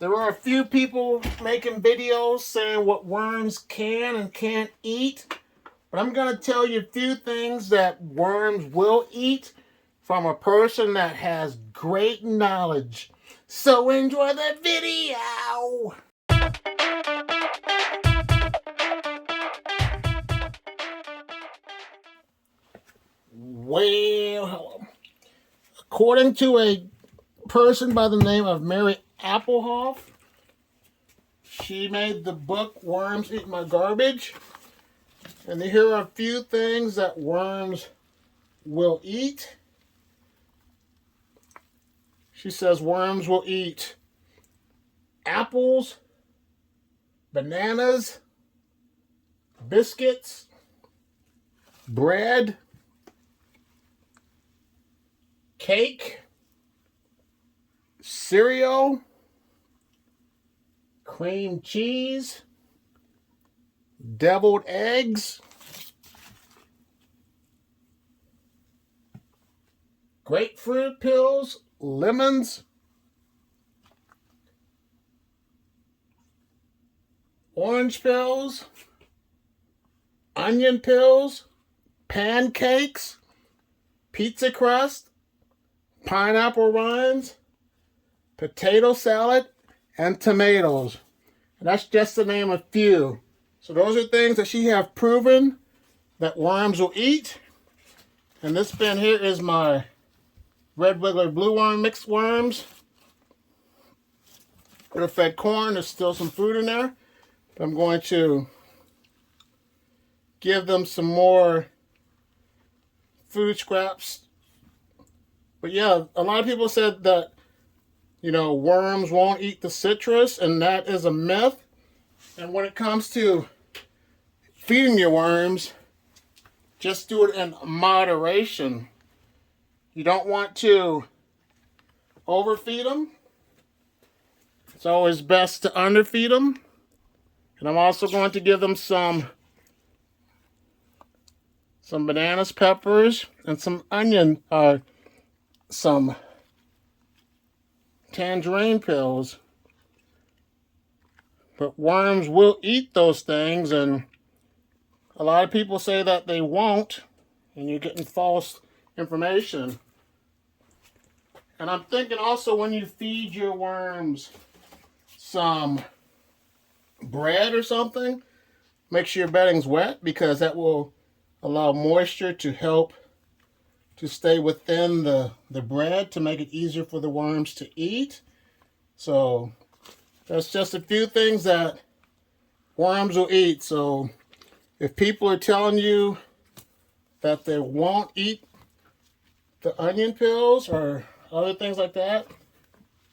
There are a few people making videos saying what worms can and can't eat, but I'm going to tell you a few things that worms will eat from a person that has great knowledge. So enjoy the video! Well, according to a person by the name of Mary Appelhof, she made the book Worms Eat My Garbage. And here are a few things that worms will eat. She says worms will eat apples, bananas, biscuits, bread, cake, cereal, cream cheese, deviled eggs, grapefruit pills, lemons, orange pills, onion pills, pancakes, pizza crust, pineapple rinds, potato salad, and tomatoes. And that's just to name a few. So those are things that she have proven that worms will eat. And this bin here is my red wiggler blue worm mixed worms. They're fed corn. There's still some food in there. I'm going to give them some more food scraps. But yeah, a lot of people said that, you know, worms won't eat the citrus, and that is a myth. And when it comes to feeding your worms, just do it in moderation. You don't want to overfeed them. It's always best to underfeed them. And I'm also going to give them some bananas, peppers, and some onion, some tangerine pills. But worms will eat those things, and a lot of people say that they won't, and you're getting false information. And I'm thinking also when you feed your worms some bread or something, make sure your bedding's wet, because that will allow moisture to help to stay within the bread to make it easier for the worms to eat. So that's just a few things that worms will eat. So if people are telling you that they won't eat the onion pills or other things like that,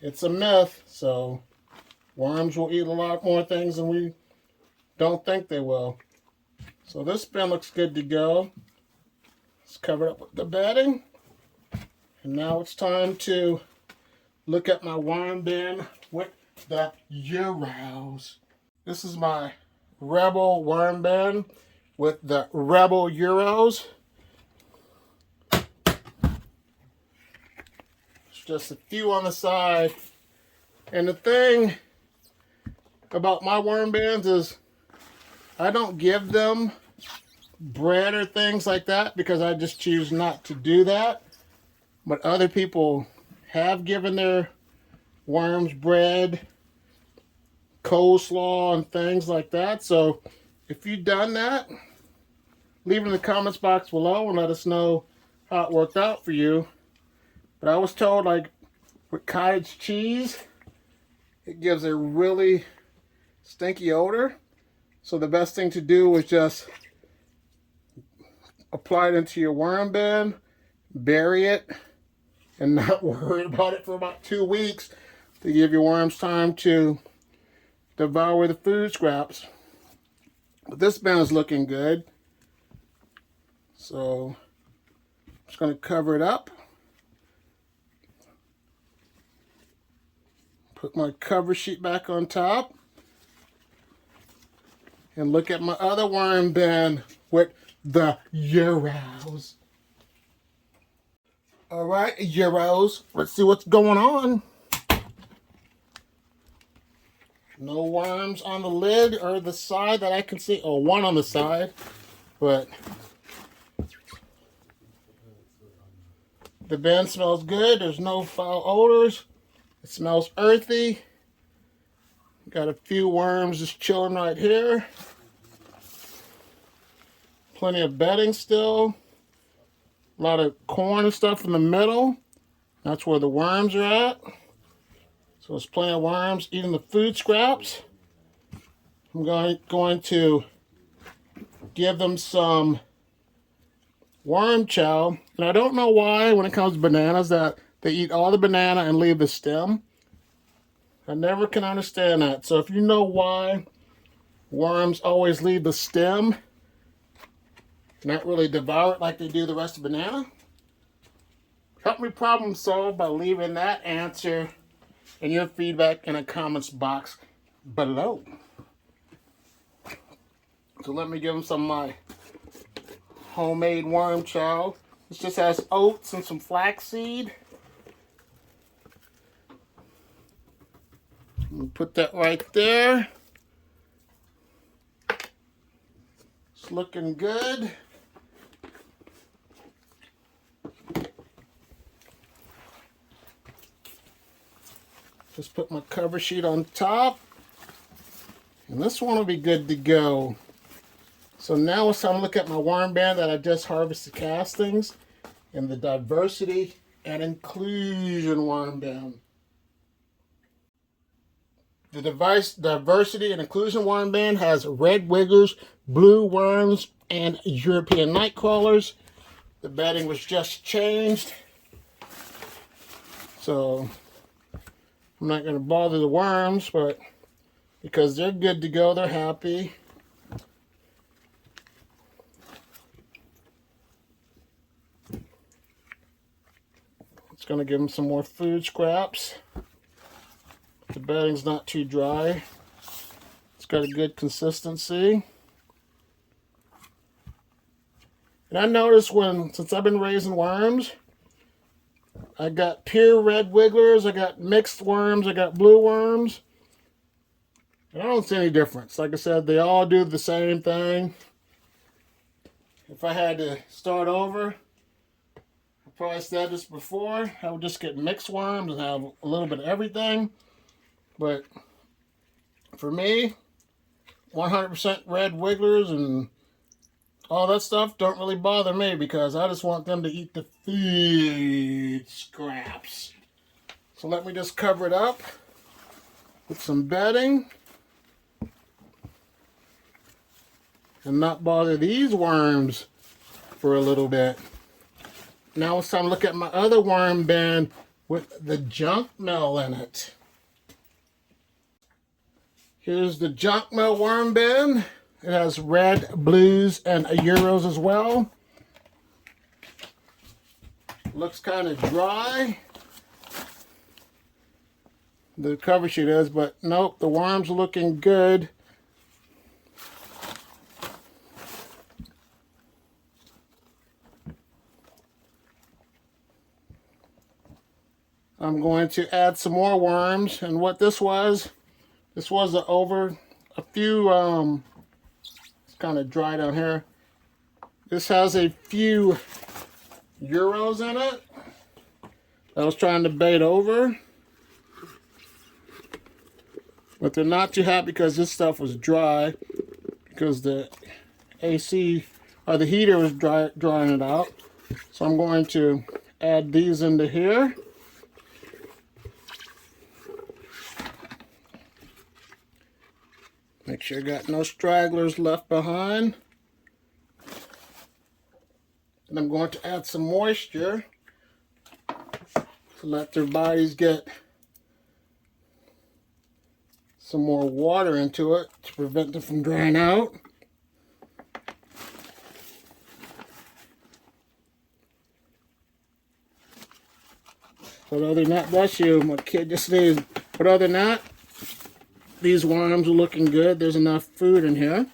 it's a myth. So worms will eat a lot more things than we don't think they will. So this bin looks good to go. It's covered up with the bedding. And now it's time to look at my worm bin with the Euros. This is my Rebel worm bin with the Rebel Euros. There's just a few on the side. And the thing about my worm bins is I don't give them bread or things like that because I just choose not to do that. But other people have given their worms bread, coleslaw, and things like that. So if you've done that, leave it in the comments box below and let us know how it worked out for you. But I was told, like with cottage cheese, it gives a really stinky odor. So the best thing to do is just apply it into your worm bin, bury it, and not worry about it for about 2 weeks to give your worms time to devour the food scraps. But this bin is looking good. So I'm just going to cover it up. Put my cover sheet back on top. And look at my other worm bin with the Euros. Alright, Euros. Let's see what's going on. No worms on the lid or the side that I can see. Oh, one on the side, but the bin smells good. There's no foul odors. It smells earthy. Got a few worms just chilling right here. Plenty of bedding still. A lot of corn and stuff in the middle. That's where the worms are at. So there's plenty of worms eating the food scraps. I'm going to give them some worm chow. And I don't know why when it comes to bananas that they eat all the banana and leave the stem. I never can understand that. So if you know why worms always leave the stem, not really devour it like they do the rest of banana, help me problem solve by leaving that answer and your feedback in the comments box below. So let me give them some of my homemade worm chow. This just has oats and some flaxseed. Put that right there. It's looking good. Just put my cover sheet on top. And this one will be good to go. So now it's time to look at my worm band that I just harvested castings in the diversity and inclusion worm band. The diversity and inclusion worm band has red wigglers, blue worms, and European night crawlers. The bedding was just changed, so I'm not going to bother the worms, but because they're good to go, they're happy. It's going to give them some more food scraps. The bedding's not too dry. It's got a good consistency. And I noticed since I've been raising worms, I got pure red wigglers, I got mixed worms, I got blue worms. And I don't see any difference. Like I said, they all do the same thing. If I had to start over, I probably said this before, I would just get mixed worms and have a little bit of everything. But for me, 100% red wigglers and all that stuff don't really bother me because I just want them to eat the food scraps. So let me just cover it up with some bedding and not bother these worms for a little bit. Now it's time to look at my other worm bin with the junk mail in it. Here's the junk mail worm bin. It has red, blues, and Euros as well. Looks kind of dry. The cover sheet is, but nope, the worms are looking good. I'm going to add some more worms, and what this was a few, it's kind of dry down here. This has a few Euros in it that I was trying to bait over. But they're not too hot because this stuff was dry, because the AC, or the heater was drying it out. So I'm going to add these into here. Make sure I got no stragglers left behind. And I'm going to add some moisture to let their bodies get some more water into it to prevent them from drying out. But other than that, bless you, my kid just sneezed. But other than that, these worms are looking good. There's enough food in here.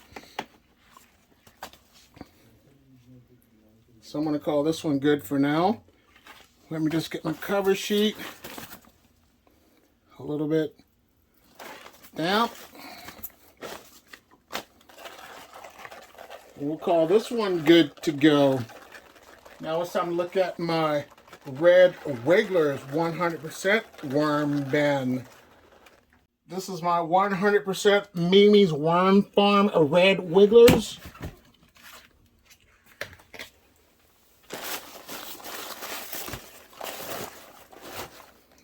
So I'm going to call this one good for now. Let me just get my cover sheet a little bit stamp. We'll call this one good to go. Now it's time to look at my Red Wigglers 100% worm bin. This is my 100% Mimi's Worm Farm Red Wigglers.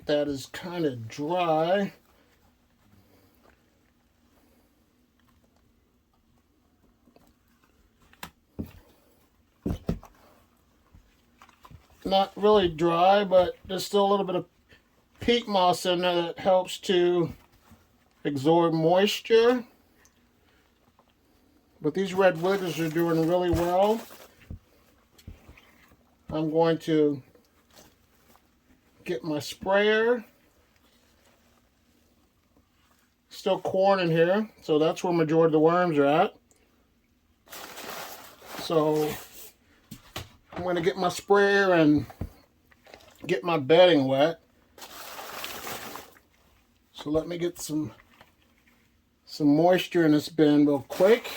That is kind of dry. Not really dry, but there's still a little bit of peat moss in there that helps to absorb moisture. But these red wigglers are doing really well. I'm going to get my sprayer. Still corn in here, so that's where the majority of the worms are at. So I'm going to get my sprayer and get my bedding wet. So let me get some moisture in this bin real quick.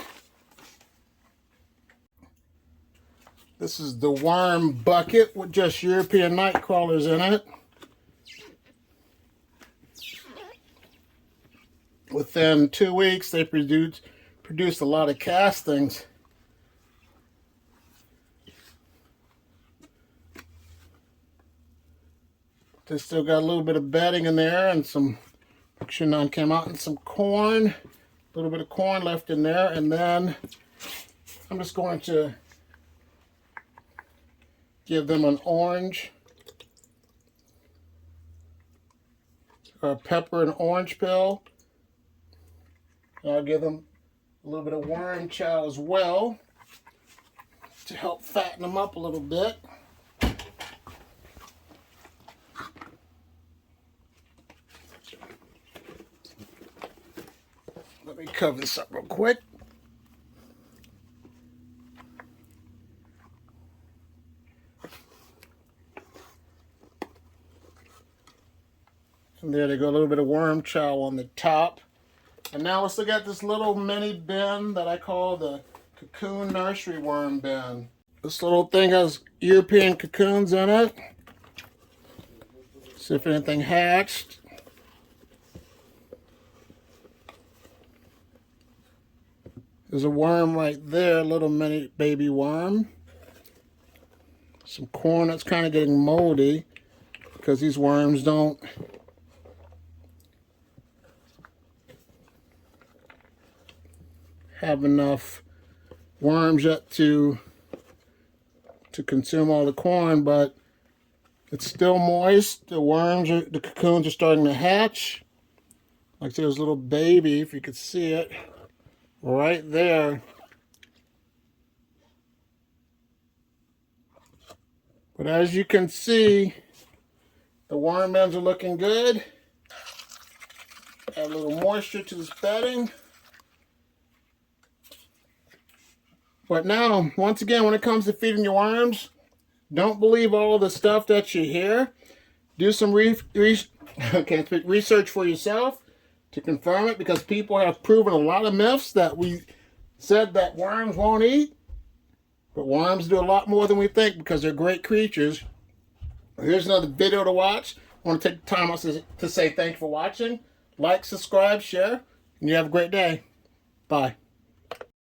This is the worm bucket with just European night crawlers in it. Within 2 weeks, they produced a lot of castings. They still got a little bit of bedding in there and some, picture none came out, and some corn. A little bit of corn left in there, and then I'm just going to give them an orange, or pepper and orange pill. And I'll give them a little bit of worm chow as well to help fatten them up a little bit. Let me cover this up real quick. And there they go, a little bit of worm chow on the top. And now let's look at this little mini bin that I call the Cocoon Nursery Worm Bin. This little thing has European cocoons in it. See if anything hatched. There's a worm right there, a little mini baby worm. Some corn that's kind of getting moldy because these worms don't have enough worms yet to consume all the corn, but it's still moist. The cocoons are starting to hatch. Like there's a little baby, if you could see it, right there. But as you can see, the worm bins are looking good. Add a little moisture to this bedding. But now, once again, when it comes to feeding your worms, don't believe all the stuff that you hear. Do some research for yourself to confirm it, because people have proven a lot of myths that we said that worms won't eat. But worms do a lot more than we think because they're great creatures. Here's another video to watch. I want to take the time to say thank you for watching. Like, subscribe, share, and you have a great day. Bye.